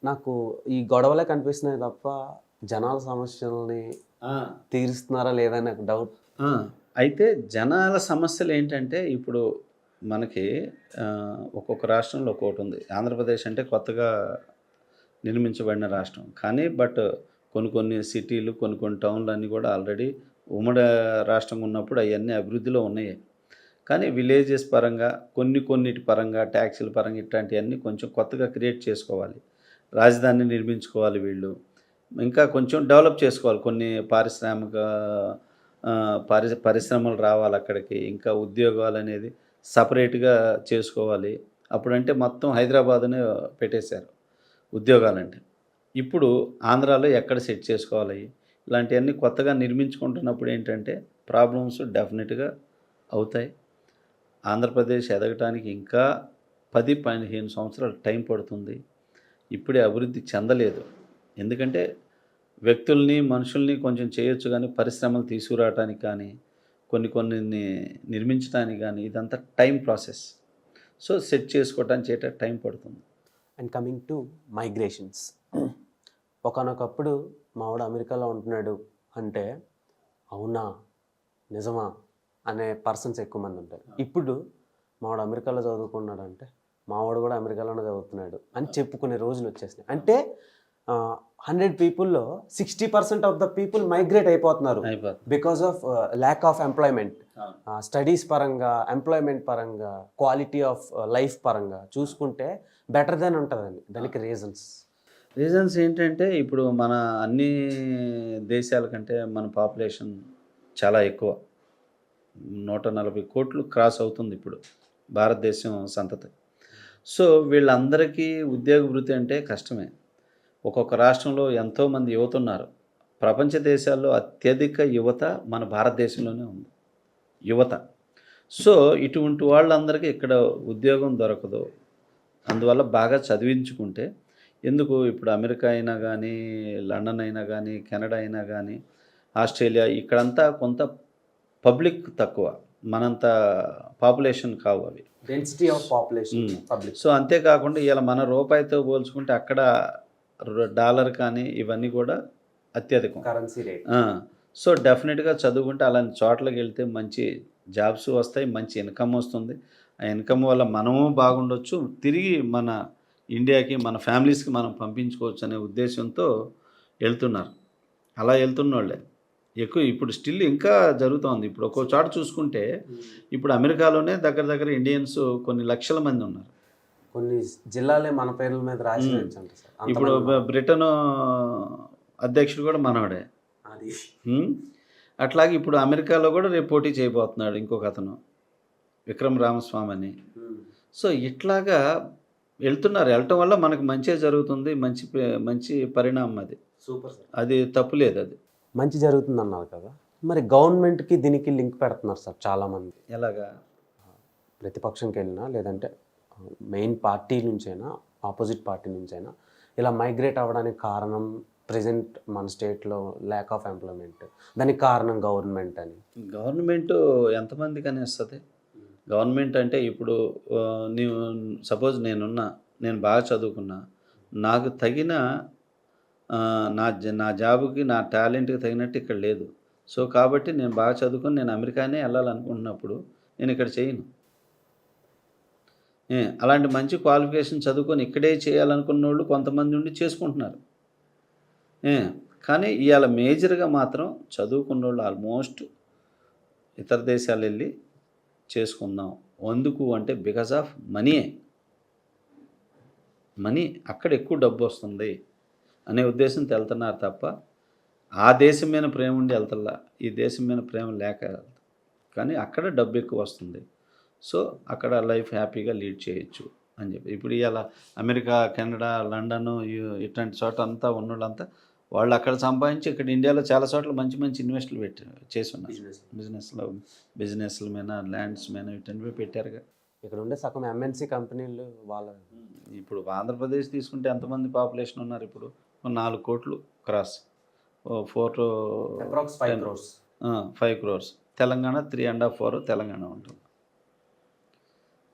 నాకు ఈ గొడవలే కనిపిస్తున్నాయి తప్ప జనాల సమస్యల్ని తీరుస్తున్నారా లేదా అని నాకు డౌట్. అయితే జనాల సమస్యలు ఏంటంటే ఇప్పుడు మనకి ఒక్కొక్క రాష్ట్రంలో ఒక్కొక్కటి ఉంది. ఆంధ్రప్రదేశ్ అంటే కొత్తగా నిర్మించబడిన రాష్ట్రం. కానీ కొన్ని కొన్ని సిటీలు, కొన్ని కొన్ని టౌన్లు అన్నీ కూడా ఆల్రెడీ ఉమ్మడి రాష్ట్రంగా ఉన్నప్పుడు అవన్నీ అభివృద్ధిలో ఉన్నాయి. కానీ విలేజెస్ పరంగా కొన్నిటి పరంగా ట్యాక్సీల పరంగా ఇట్లాంటివన్నీ కొంచెం కొత్తగా క్రియేట్ చేసుకోవాలి. రాజధాని నిర్మించుకోవాలి వీళ్ళు. ఇంకా కొంచెం డెవలప్ చేసుకోవాలి. కొన్ని పరిశ్రమలు రావాలి అక్కడికి. ఇంకా ఉద్యోగాలు అనేది సపరేట్గా చేసుకోవాలి. అప్పుడంటే మొత్తం హైదరాబాదునే పెట్టేశారు ఉద్యోగాలంటే. ఇప్పుడు ఆంధ్రాలో ఎక్కడ సెట్ చేసుకోవాలి, ఇలాంటివన్నీ కొత్తగా నిర్మించుకుంటున్నప్పుడు ఏంటంటే ప్రాబ్లమ్స్ డెఫినెట్గా అవుతాయి. ఆంధ్రప్రదేశ్ ఎదగటానికి ఇంకా 10-15 సంవత్సరాలు టైం పడుతుంది. ఇప్పుడే అభివృద్ధి చెందలేదు. ఎందుకంటే మనుషుల్ని కొంచెం చేయొచ్చు, కానీ పరిశ్రమలు తీసుకురావడానికి కానీ కొన్ని నిర్మించడానికి కానీ ఇదంతా టైం ప్రాసెస్. సో సెట్ చేసుకోవడానికి టైం పడుతుంది. అండ్ కమింగ్ టు మైగ్రేషన్స్, ఒకనొకప్పుడు మావాడు అమెరికాలో ఉంటున్నాడు అంటే అవునా నిజమా అనే పర్సన్స్ ఎక్కువ మంది ఉంటారు. ఇప్పుడు మావాడు అమెరికాలో చదువుకున్నాడు అంటే మావాడు కూడా అమెరికాలోనే చదువుతున్నాడు అని చెప్పుకునే రోజులు వచ్చేసినాయి. అంటే 100 పీపుల్లో 60% ఆఫ్ ద పీపుల్ మైగ్రేట్ అయిపోతున్నారు because of lack of employment. Studies పరంగా, ఎంప్లాయ్మెంట్ పరంగా, క్వాలిటీ ఆఫ్ లైఫ్ పరంగా చూసుకుంటే బెటర్ దెన్ ఉంటుందండి. దానికి రీజన్స్ ఏంటంటే ఇప్పుడు మన అన్ని దేశాల కంటే మన పాపులేషన్ చాలా ఎక్కువ, 140 కోట్లు క్రాస్ అవుతుంది ఇప్పుడు భారతదేశం సంతతి. సో వీళ్ళందరికీ ఉద్యోగ వృత్తి అంటే కష్టమే. ఒక్కొక్క రాష్ట్రంలో ఎంతోమంది యువత ఉన్నారు. ప్రపంచ దేశాల్లో అత్యధిక యువత మన భారతదేశంలోనే ఉంది యువత. సో ఇటువంటి వాళ్ళందరికీ ఇక్కడ ఉద్యోగం దొరకదు. అందువల్ల బాగా చదివించుకుంటే ఎందుకు ఇప్పుడు అమెరికా అయినా కానీ, లండన్ అయినా కానీ, కెనడా అయినా కానీ, ఆస్ట్రేలియా, ఇక్కడంతా కొంత పబ్లిక్ తక్కువ, మనంత పాపులేషన్ కావు అవి, density of population public. So అంతేకాకుండా ఇలా మన రూపాయితో పోల్చుకుంటే అక్కడ డాలర్ కానీ ఇవన్నీ కూడా అత్యధికం కరెన్సీ రేట్. సో డెఫినెట్గా చదువుకుంటే అలాంటి చోట్లకి వెళ్తే మంచి జాబ్స్ వస్తాయి, మంచి ఇన్కమ్ వస్తుంది. ఆ ఇన్కమ్ వల్ల మనము బాగుండొచ్చు, తిరిగి మన ఇండియాకి, మన ఫ్యామిలీస్కి మనం పంపించుకోవచ్చు అనే ఉద్దేశంతో వెళ్తున్నారు. అలా వెళ్తున్న వాళ్ళే ఎక్కువ. ఇప్పుడు స్టిల్ ఇంకా జరుగుతోంది. ఇప్పుడు ఒక్కో చోట చూసుకుంటే ఇప్పుడు అమెరికాలోనే దగ్గర ఇండియన్స్ కొన్ని లక్షల మంది ఉన్నారు. కొన్ని జిల్లాలే మన పేర్ల మీద రాసి. ఇప్పుడు బ్రిటన్ అధ్యక్షుడు కూడా మనవాడే. అట్లాగే ఇప్పుడు అమెరికాలో కూడా రేపు పోటీ చేయబోతున్నాడు ఇంకొక అతను, విక్రమ్ రామస్వామి అని. సో ఇట్లాగా వెళ్ళటం వల్ల మనకు మంచిగా జరుగుతుంది, మంచి పరిణామం అది. సూపర్ సార్, అది తప్పులేదు, అది మంచి జరుగుతుంది అన్నారు కదా. మరి గవర్నమెంట్కి దీనికి లింక్ పెడుతున్నారు సార్ చాలామంది. ఎలాగా? ప్రతిపక్షంకి వెళ్ళినా లేదంటే మెయిన్ పార్టీ నుంచైనా, ఆపోజిట్ పార్టీ నుంచైనా ఇలా మైగ్రేట్ అవ్వడానికి కారణం ప్రజెంట్ మన స్టేట్లో ల్యాక్ ఆఫ్ ఎంప్లాయ్మెంట్, దానికి కారణం గవర్నమెంట్ అని. గవర్నమెంట్ ఎంతమందికి అనేస్తుంది? గవర్నమెంట్ అంటే ఇప్పుడు సపోజ్ నేను బాగా చదువుకున్నా, నాకు తగిన నా జాబుకి, నా టాలెంట్కి తగినట్టు ఇక్కడ లేదు. సో కాబట్టి నేను బాగా చదువుకుని నేను అమెరికానే వెళ్ళాలనుకుంటున్నప్పుడు నేను ఇక్కడ చేయను. అలాంటి మంచి క్వాలిఫికేషన్ చదువుకొని ఇక్కడే చేయాలనుకున్న వాళ్ళు కొంతమంది ఉండి చేసుకుంటున్నారు. కానీ ఇవాళ మేజర్గా మాత్రం చదువుకున్న వాళ్ళు ఆల్మోస్ట్ ఇతర దేశాలు వెళ్ళి చేసుకుందాం. ఎందుకు అంటే బికాస్ ఆఫ్ మనీ అక్కడ ఎక్కువ డబ్బు వస్తుంది అనే ఉద్దేశంతో వెళ్తున్నారు తప్ప ఆ దేశం మీద ప్రేమ ఉండి వెళ్తల్లా, ఈ దేశం మీద ప్రేమ లేక. కానీ అక్కడ డబ్బు ఎక్కువ వస్తుంది, సో అక్కడ లైఫ్ హ్యాపీగా లీడ్ చేయొచ్చు అని చెప్పి. ఇప్పుడు ఇవాళ అమెరికా, కెనడా, లండన్ ఇట్లాంటి చోట అంతా ఉన్నోళ్ళంతా వాళ్ళు అక్కడ సంపాదించి ఇక్కడ ఇండియాలో చాలా చోట్ల మంచి ఇన్వెస్ట్లు చేసి ఉన్నారు. బిజినెస్ల మీద, ల్యాండ్స్ మీద వీటన్నిపై పెట్టారుగా. ఇక్కడ ఉండే సగం ఎంఎన్సీ కంపెనీలు వాళ్ళ. ఇప్పుడు ఆంధ్రప్రదేశ్ తీసుకుంటే ఎంతమంది పాపులేషన్ ఉన్నారు? ఇప్పుడు 4 కోట్లు క్రాస్, 5 crores. తెలంగాణ 3.5-4 తెలంగాణ ఉంటుంది.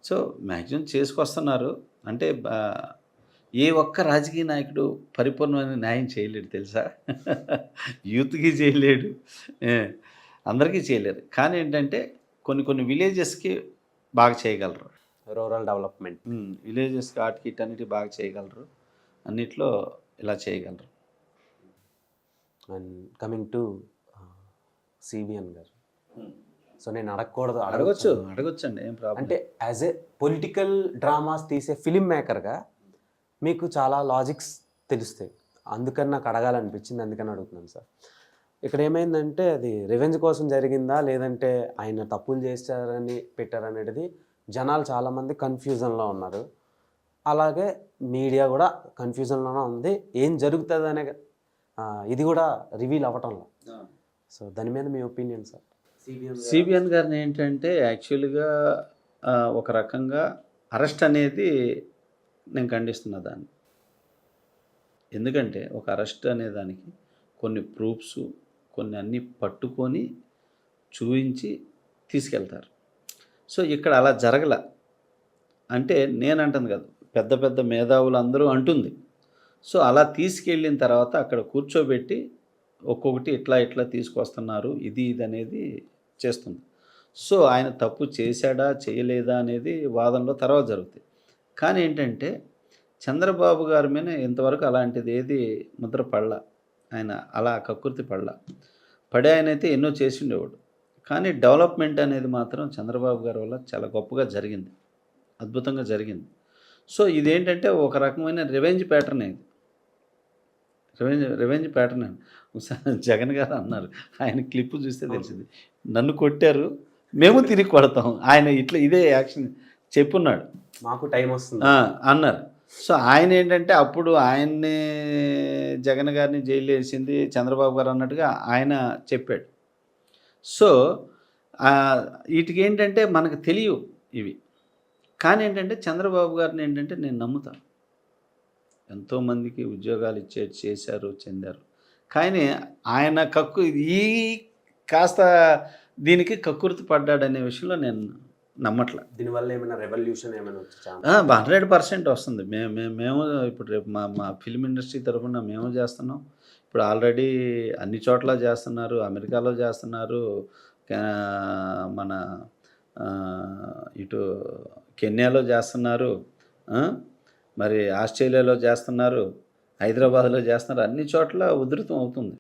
సో మ్యాక్సిమం చేసుకొస్తున్నారు. అంటే ఏ ఒక్క రాజకీయ నాయకుడు పరిపూర్ణమైన న్యాయం చేయలేడు తెలుసా. యూత్కి చేయలేడు, ఏ, అందరికీ చేయలేరు. కానీ ఏంటంటే కొన్ని కొన్ని విలేజెస్కి బాగా చేయగలరు. Rural development. విలేజెస్కి ఆటికి ఇటన్నిటి బాగా చేయగలరు, అన్నిట్లో ఇలా చేయగలరు. అండ్ కమింగ్ టు సిబిఎన్ గారు, సో నేను అడగకూడదు, అడగొచ్చు అండి, ఏం ప్రాబ్లం. అంటే యాజ్ ఏ పొలిటికల్ డ్రామాస్ తీసే ఫిలిం మేకర్గా మీకు చాలా లాజిక్స్ తెలుస్తాయి, అందుకని నాకు అడగాలనిపించింది, అందుకని అడుగుతున్నాను సార్. ఇక్కడ ఏమైందంటే అది రివెంజ్ కోసం జరిగిందా లేదంటే ఆయన తప్పులు చేశారని పెట్టారనేది జనాలు చాలామంది కన్ఫ్యూజన్లో ఉన్నారు. అలాగే మీడియా కూడా కన్ఫ్యూజన్లోనే ఉంది, ఏం జరుగుతుంది అనే ఇది కూడా రివీల్ అవ్వటంలో. సో దాని మీద మీ ఒపీనియన్ సార్. సిబిఎన్ గారిని ఏంటంటే యాక్చువల్గా ఒక రకంగా అరెస్ట్ అనేది నేను ఖండిస్తున్నా దాన్ని. ఎందుకంటే ఒక అరెస్ట్ అనే దానికి కొన్ని ప్రూఫ్స్ కొన్ని అన్నీ పట్టుకొని చూపించి తీసుకెళ్తారు. సో ఇక్కడ అలా జరగల అంటే నేను అంటుంది కదా, పెద్ద పెద్ద మేధావులు అందరూ అంటుంది. సో అలా తీసుకెళ్ళిన తర్వాత అక్కడ కూర్చోబెట్టి ఒక్కొక్కటి ఇట్లా ఇట్లా తీసుకొస్తున్నారు, ఇది అనేది చేస్తుంది. సో ఆయన తప్పు చేశాడా చేయలేదా అనేది వాదనలో తర్వాత జరుగుతాయి. కానీ ఏంటంటే చంద్రబాబు గారి మీద ఇంతవరకు అలాంటిది ఏది ముద్ర పడలా, ఆయన అలా కక్కుర్తి పడే ఆయన అయితే ఎన్నో చేసిండేవాడు. కానీ డెవలప్మెంట్ అనేది మాత్రం చంద్రబాబు గారి వల్ల చాలా గొప్పగా జరిగింది, అద్భుతంగా జరిగింది. సో ఇదేంటంటే ఒక రకమైన రివెంజ్ ప్యాటర్న్, ఇది రివెంజ్ ప్యాటర్న్ అని ఒకసారి జగన్ గారు అన్నారు, ఆయన క్లిప్ చూస్తే తెలిసింది, నన్ను కొట్టారు మేము తిరిగి కొడతాం, ఆయన ఇట్లా ఇదే యాక్షన్ చెప్పున్నాడు, మాకు టైం వస్తుంది అన్నారు. సో ఆయన ఏంటంటే అప్పుడు ఆయన్ని జగన్ గారిని జైలు వేసింది చంద్రబాబు గారు అన్నట్టుగా ఆయన చెప్పాడు. సో వీటికి ఏంటంటే మనకు తెలియవు ఇవి, కానీ ఏంటంటే చంద్రబాబు గారిని ఏంటంటే నేను నమ్ముతాను, ఎంతోమందికి ఉద్యోగాలు చేశారు చెందారు. కానీ ఆయన ఈ కాస్త దీనికి కక్కుర్తి పడ్డాడనే విషయంలో నేను నమ్మట్లే. దీనివల్ల ఏమైనా రెవల్యూషన్ ఏమైనా వచ్చా? 100% వస్తుంది. మేము ఇప్పుడు రేపు మా ఫిల్మ్ ఇండస్ట్రీ తరఫున మేము చేస్తున్నాం. ఇప్పుడు ఆల్రెడీ అన్ని చోట్ల చేస్తున్నారు, అమెరికాలో చేస్తున్నారు, మన ఇటు కెన్యాలో చేస్తున్నారు, మరి ఆస్ట్రేలియాలో చేస్తున్నారు, హైదరాబాద్లో చేస్తున్నారు, అన్ని చోట్ల ఉధృతం అవుతుంది.